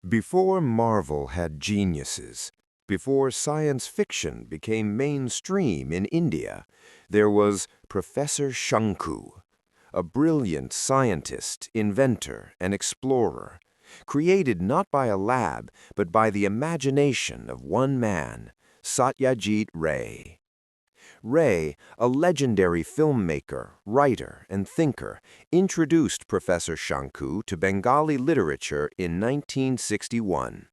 Before Marvel had geniuses, before science fiction became mainstream in India, there was Professor Shanku, a brilliant scientist, inventor, and explorer, created not by a lab but by the imagination of one man, Satyajit Ray. Ray, a legendary filmmaker, writer, and thinker, introduced Professor Shanku to Bengali literature in 1961.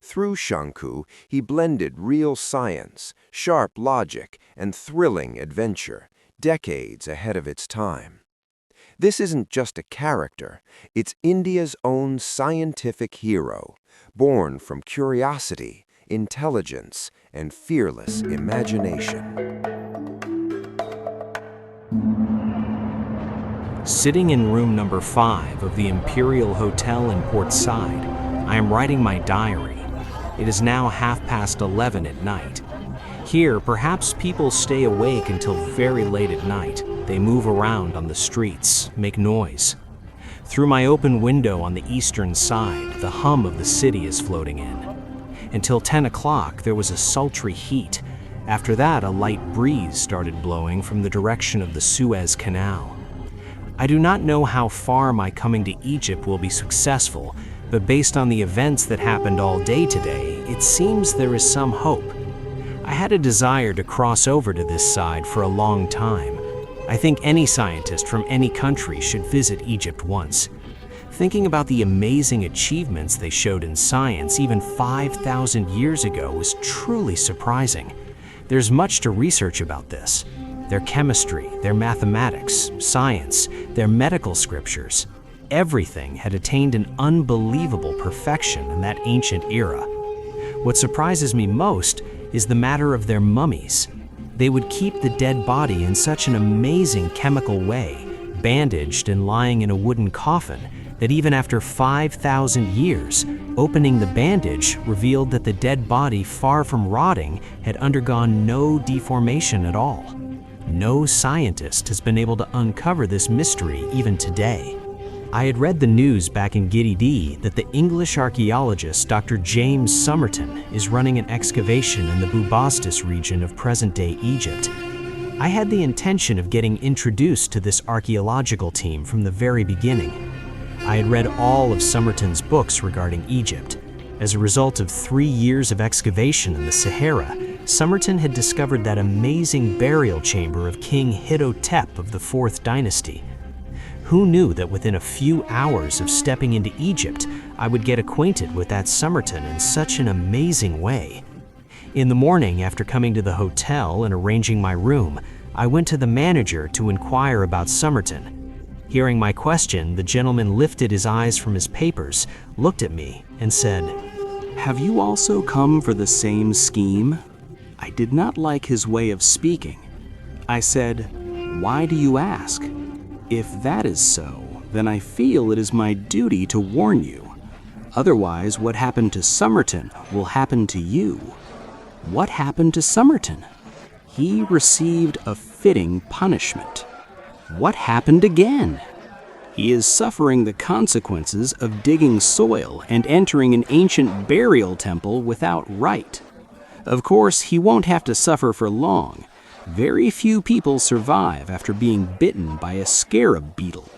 Through Shanku, he blended real science, sharp logic, and thrilling adventure, decades ahead of its time. This isn't just a character, it's India's own scientific hero, born from curiosity, intelligence, and fearless imagination. Sitting in room number 5 of the Imperial Hotel in Port Said, I am writing my diary. It is now 11:30 at night. Here, perhaps people stay awake until very late at night. They move around on the streets, make noise. Through my open window on the eastern side, the hum of the city is floating in. Until 10 o'clock, there was a sultry heat. After that, a light breeze started blowing from the direction of the Suez Canal. I do not know how far my coming to Egypt will be successful, but based on the events that happened all day today, it seems there is some hope. I had a desire to cross over to this side for a long time. I think any scientist from any country should visit Egypt once. Thinking about the amazing achievements they showed in science even 5,000 years ago was truly surprising. There's much to research about this. Their chemistry, their mathematics, science, their medical scriptures. Everything had attained an unbelievable perfection in that ancient era. What surprises me most is the matter of their mummies. They would keep the dead body in such an amazing chemical way, bandaged and lying in a wooden coffin, that even after 5,000 years, opening the bandage revealed that the dead body, far from rotting, had undergone no deformation at all. No scientist has been able to uncover this mystery even today. I had read the news back in Giddy that the English archaeologist Dr. James Somerton is running an excavation in the Bubastis region of present-day Egypt. I had the intention of getting introduced to this archaeological team from the very beginning. I had read all of Somerton's books regarding Egypt. As a result of 3 years of excavation in the Sahara, Somerton had discovered that amazing burial chamber of King Hittotep of the 4th dynasty. Who knew that within a few hours of stepping into Egypt, I would get acquainted with that Somerton in such an amazing way? In the morning, after coming to the hotel and arranging my room, I went to the manager to inquire about Somerton. Hearing my question, the gentleman lifted his eyes from his papers, looked at me, and said, "Have you also come for the same scheme?" I did not like his way of speaking. I said, "Why do you ask? If that is so, then I feel it is my duty to warn you. Otherwise, what happened to Somerton will happen to you." What happened to Somerton? He received a fitting punishment. What happened again? He is suffering the consequences of digging soil and entering an ancient burial temple without right. Of course, he won't have to suffer for long. Very few people survive after being bitten by a scarab beetle.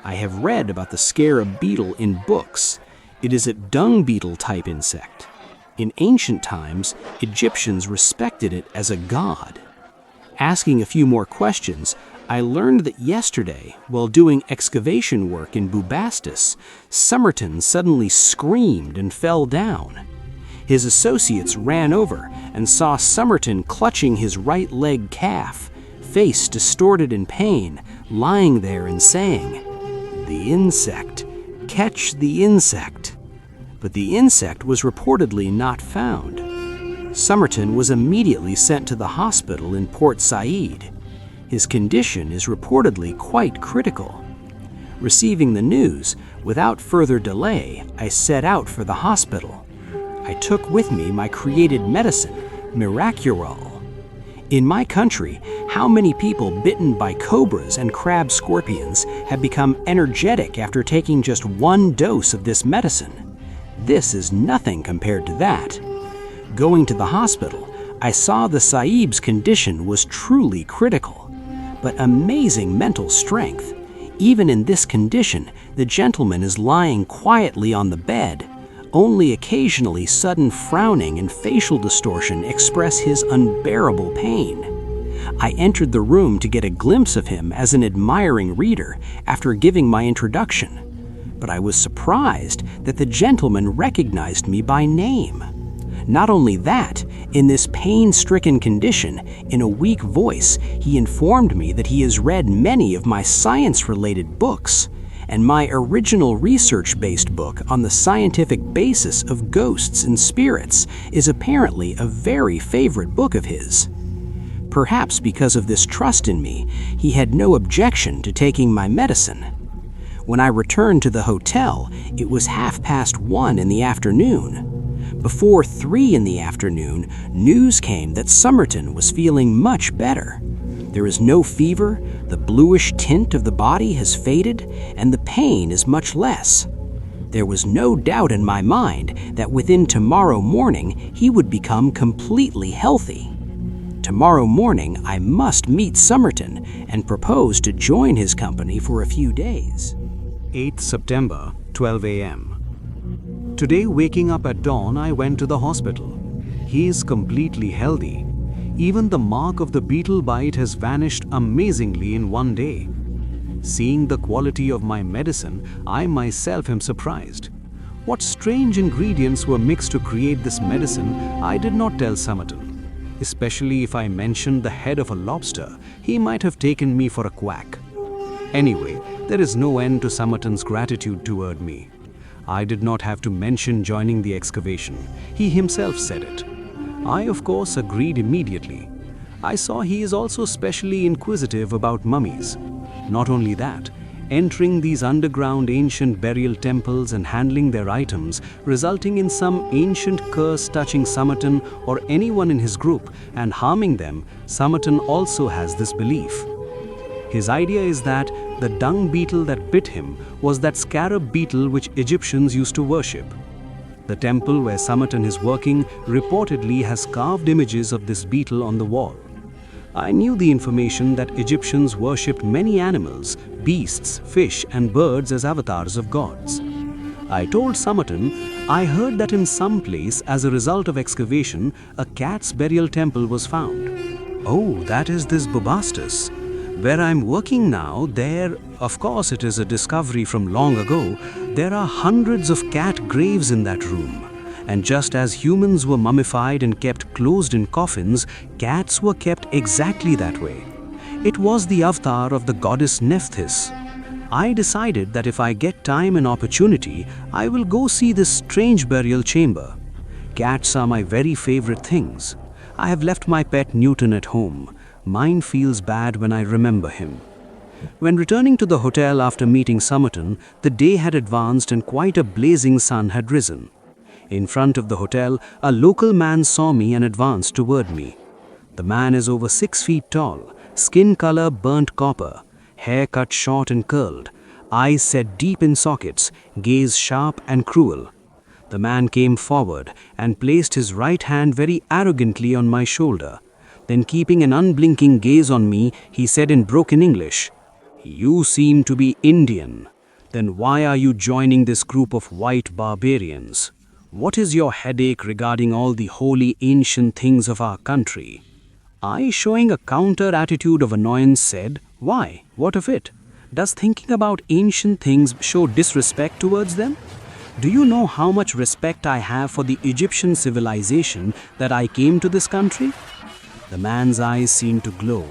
I have read about the scarab beetle in books. It is a dung beetle type insect. In ancient times, Egyptians respected it as a god. Asking a few more questions, I learned that yesterday, while doing excavation work in Bubastis, Somerton suddenly screamed and fell down. His associates ran over and saw Somerton clutching his right leg calf, face distorted in pain, lying there and saying, "The insect, catch the insect." But the insect was reportedly not found. Somerton was immediately sent to the hospital in Port Said. His condition is reportedly quite critical. Receiving the news, without further delay, I set out for the hospital. I took with me my created medicine, Miraculol. In my country, how many people bitten by cobras and crab scorpions have become energetic after taking just one dose of this medicine? This is nothing compared to that. Going to the hospital, I saw the Sahib's condition was truly critical, but amazing mental strength. Even in this condition, the gentleman is lying quietly on the bed. Only occasionally sudden frowning and facial distortion express his unbearable pain. I entered the room to get a glimpse of him as an admiring reader after giving my introduction, but I was surprised that the gentleman recognized me by name. Not only that, in this pain-stricken condition, in a weak voice, he informed me that he has read many of my science-related books, and my original research-based book on the scientific basis of ghosts and spirits is apparently a very favorite book of his. Perhaps because of this trust in me, he had no objection to taking my medicine. When I returned to the hotel, it was 1:30 in the afternoon. Before 3 in the afternoon, news came that Somerton was feeling much better. There is no fever, the bluish tint of the body has faded, and the pain is much less. There was no doubt in my mind that within tomorrow morning he would become completely healthy. Tomorrow morning I must meet Somerton and propose to join his company for a few days. 8th September, 12 a.m. Today, waking up at dawn, I went to the hospital. He is completely healthy. Even the mark of the beetle bite has vanished amazingly in one day. Seeing the quality of my medicine, I myself am surprised. What strange ingredients were mixed to create this medicine, I did not tell Somerton. Especially if I mentioned the head of a lobster, he might have taken me for a quack. Anyway, there is no end to Somerton's gratitude toward me. I did not have to mention joining the excavation. He himself said it. I, of course, agreed immediately. I saw he is also specially inquisitive about mummies. Not only that, entering these underground ancient burial temples and handling their items, resulting in some ancient curse touching Somerton or anyone in his group and harming them, Somerton also has this belief. His idea is that the dung beetle that bit him was that scarab beetle which Egyptians used to worship. The temple where Somerton is working reportedly has carved images of this beetle on the wall. I knew the information that Egyptians worshipped many animals, beasts, fish and birds as avatars of gods. I told Somerton I heard that in some place, as a result of excavation, a cat's burial temple was found. Oh, that is this Bubastis. Where I'm working now, there, of course it is a discovery from long ago, there are hundreds of cat graves in that room. And just as humans were mummified and kept closed in coffins, cats were kept exactly that way. It was the avatar of the goddess Nephthys. I decided that if I get time and opportunity, I will go see this strange burial chamber. Cats are my very favorite things. I have left my pet Newton at home. Mine feels bad when I remember him. When returning to the hotel after meeting Somerton, the day had advanced and quite a blazing sun had risen. In front of the hotel, a local man saw me and advanced toward me. The man is over 6 feet tall, skin color burnt copper, hair cut short and curled, eyes set deep in sockets, gaze sharp and cruel. The man came forward and placed his right hand very arrogantly on my shoulder. Then, keeping an unblinking gaze on me, he said in broken English, "You seem to be Indian. Then why are you joining this group of white barbarians? What is your headache regarding all the holy ancient things of our country?" I, showing a counter attitude of annoyance, said, "Why? What of it? Does thinking about ancient things show disrespect towards them? Do you know how much respect I have for the Egyptian civilization that I came to this country?" The man's eyes seemed to glow.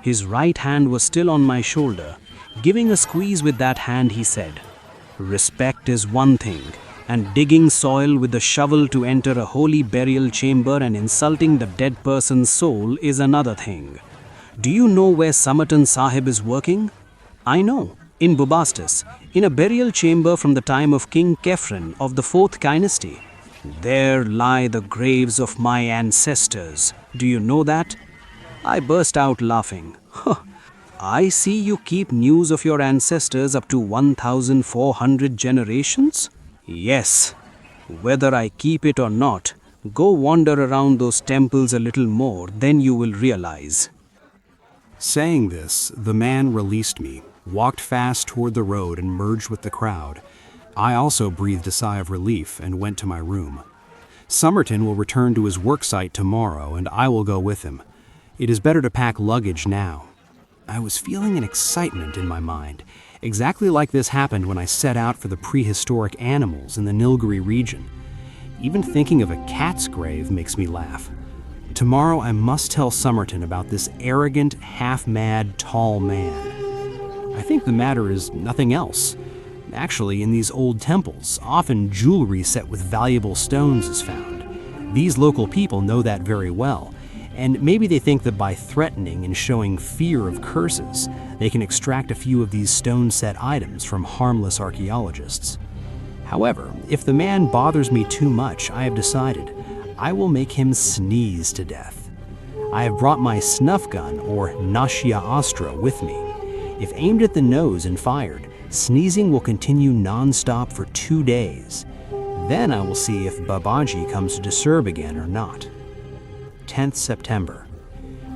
His right hand was still on my shoulder. Giving a squeeze with that hand, he said, "Respect is one thing, and digging soil with a shovel to enter a holy burial chamber and insulting the dead person's soul is another thing. Do you know where Somerton Sahib is working?" "I know, in Bubastis, in a burial chamber from the time of King Kefren of the 4th dynasty. There lie the graves of my ancestors. Do you know that?" I burst out laughing. "I see you keep news of your ancestors up to 1,400 generations?" "Yes." Whether I keep it or not, go wander around those temples a little more, then you will realize. Saying this, the man released me, walked fast toward the road, and merged with the crowd. I also breathed a sigh of relief and went to my room. Somerton will return to his work site tomorrow, and I will go with him. It is better to pack luggage now. I was feeling an excitement in my mind, exactly like this happened when I set out for the prehistoric animals in the Nilgiri region. Even thinking of a cat's grave makes me laugh. Tomorrow I must tell Somerton about this arrogant, half-mad, tall man. I think the matter is nothing else. Actually, in these old temples, often jewelry set with valuable stones is found. These local people know that very well, and maybe they think that by threatening and showing fear of curses, they can extract a few of these stone-set items from harmless archaeologists. However, if the man bothers me too much, I have decided I will make him sneeze to death. I have brought my snuff gun, or Nashya Astra, with me. If aimed at the nose and fired, sneezing will continue non-stop for 2 days. Then I will see if Babaji comes to disturb again or not. 10th September.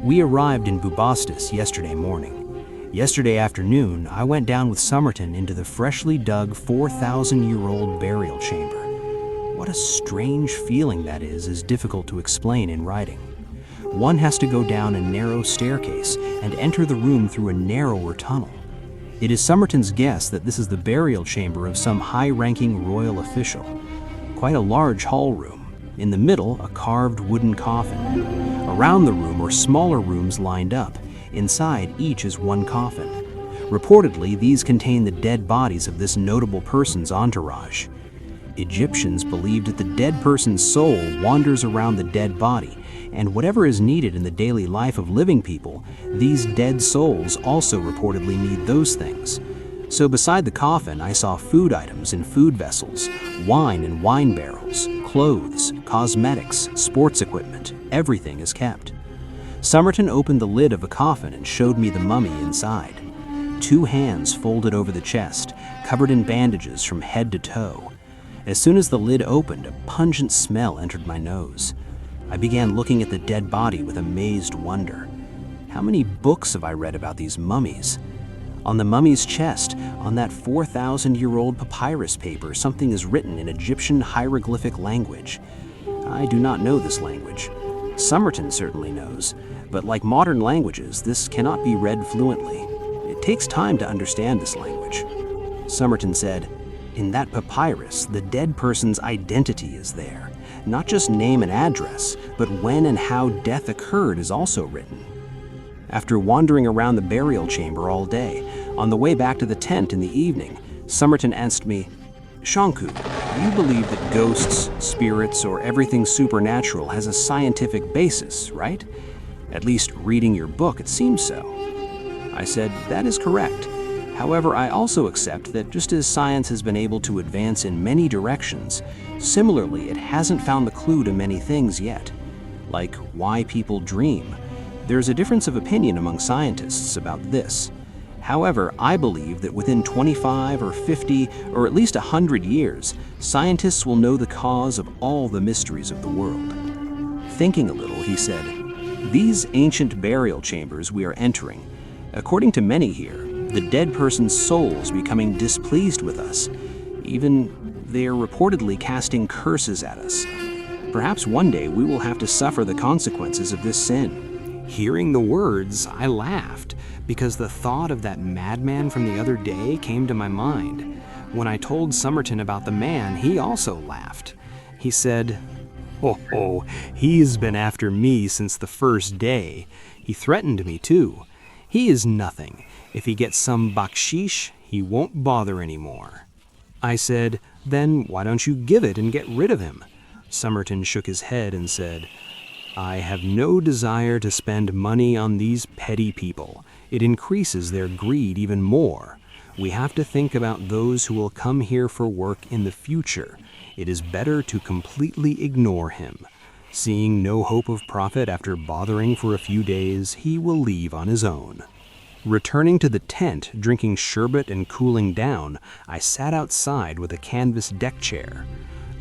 We arrived in Bubastis yesterday morning. Yesterday afternoon, I went down with Somerton into the freshly dug 4,000-year-old burial chamber. What a strange feeling that is difficult to explain in writing. One has to go down a narrow staircase and enter the room through a narrower tunnel. It is Somerton's guess that this is the burial chamber of some high-ranking royal official. Quite a large hall room. In the middle, a carved wooden coffin. Around the room are smaller rooms lined up. Inside each is one coffin. Reportedly, these contain the dead bodies of this notable person's entourage. Egyptians believed that the dead person's soul wanders around the dead body, and whatever is needed in the daily life of living people, these dead souls also reportedly need those things. So beside the coffin, I saw food items in food vessels, wine in wine barrels, clothes, cosmetics, sports equipment. Everything is kept. Somerton opened the lid of a coffin and showed me the mummy inside. 2 hands folded over the chest, covered in bandages from head to toe. As soon as the lid opened, a pungent smell entered my nose. I began looking at the dead body with amazed wonder. How many books have I read about these mummies? On the mummy's chest, on that 4,000-year-old papyrus paper, something is written in Egyptian hieroglyphic language. I do not know this language. Somerton certainly knows, but like modern languages, this cannot be read fluently. It takes time to understand this language. Somerton said, "In that papyrus, the dead person's identity is there. Not just name and address, but when and how death occurred is also written." After wandering around the burial chamber all day, on the way back to the tent in the evening, Somerton asked me, "Shanku, you believe that ghosts, spirits, or everything supernatural has a scientific basis, right? At least reading your book, it seems so." I said, "That is correct. However, I also accept that just as science has been able to advance in many directions, similarly it hasn't found the clue to many things yet, like why people dream. There's a difference of opinion among scientists about this. However, I believe that within 25 or 50 or at least 100 years, scientists will know the cause of all the mysteries of the world." Thinking a little, he said, "These ancient burial chambers we are entering, according to many here, the dead person's souls becoming displeased with us. Even they are reportedly casting curses at us. Perhaps one day we will have to suffer the consequences of this sin." Hearing the words, I laughed, because the thought of that madman from the other day came to my mind. When I told Somerton about the man, he also laughed. He said, "Oh, he's been after me since the first day. He threatened me too. He is nothing. If he gets some bakshish, he won't bother anymore." I said, "Then why don't you give it and get rid of him?" Somerton shook his head and said, "I have no desire to spend money on these petty people. It increases their greed even more. We have to think about those who will come here for work in the future. It is better to completely ignore him. Seeing no hope of profit after bothering for a few days, he will leave on his own." Returning to the tent, drinking sherbet and cooling down, I sat outside with a canvas deck chair.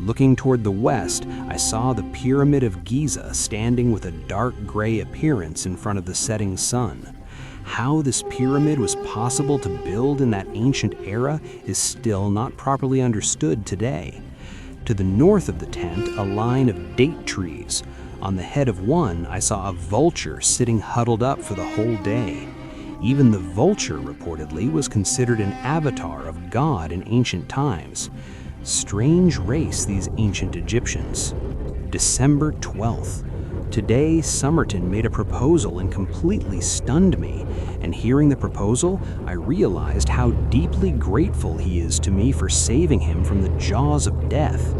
Looking toward the west, I saw the Pyramid of Giza standing with a dark gray appearance in front of the setting sun. How this pyramid was possible to build in that ancient era is still not properly understood today. To the north of the tent, a line of date trees. On the head of one, I saw a vulture sitting huddled up for the whole day. Even the vulture, reportedly, was considered an avatar of God in ancient times. Strange race, these ancient Egyptians. December 12th. Today, Somerton made a proposal and completely stunned me. And hearing the proposal, I realized how deeply grateful he is to me for saving him from the jaws of death.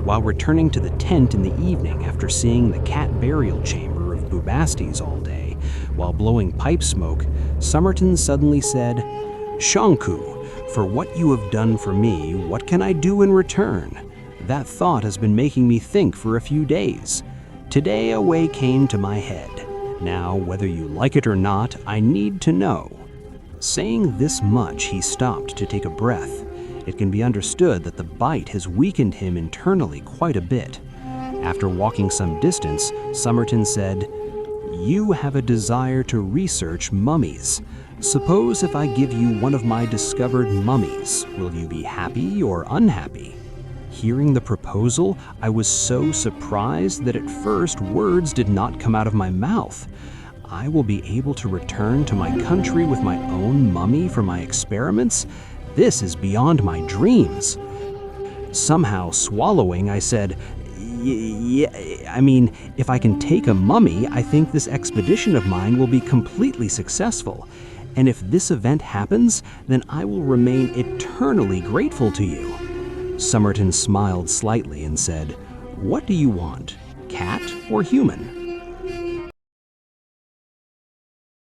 While returning to the tent in the evening after seeing the cat burial chamber of Bubastes all day, while blowing pipe smoke, Somerton suddenly said, "Shanku, for what you have done for me, what can I do in return? That thought has been making me think for a few days. Today a way came to my head. Now, whether you like it or not, I need to know." Saying this much, he stopped to take a breath. It can be understood that the bite has weakened him internally quite a bit. After walking some distance, Somerton said, "You have a desire to research mummies. Suppose if I give you one of my discovered mummies, will you be happy or unhappy?" Hearing the proposal, I was so surprised that at first words did not come out of my mouth. I will be able to return to my country with my own mummy for my experiments? This is beyond my dreams. Somehow swallowing, I said, Yeah, if I can take a mummy, I think this expedition of mine will be completely successful. And if this event happens, then I will remain eternally grateful to you." Somerton smiled slightly and said, "What do you want, cat or human?"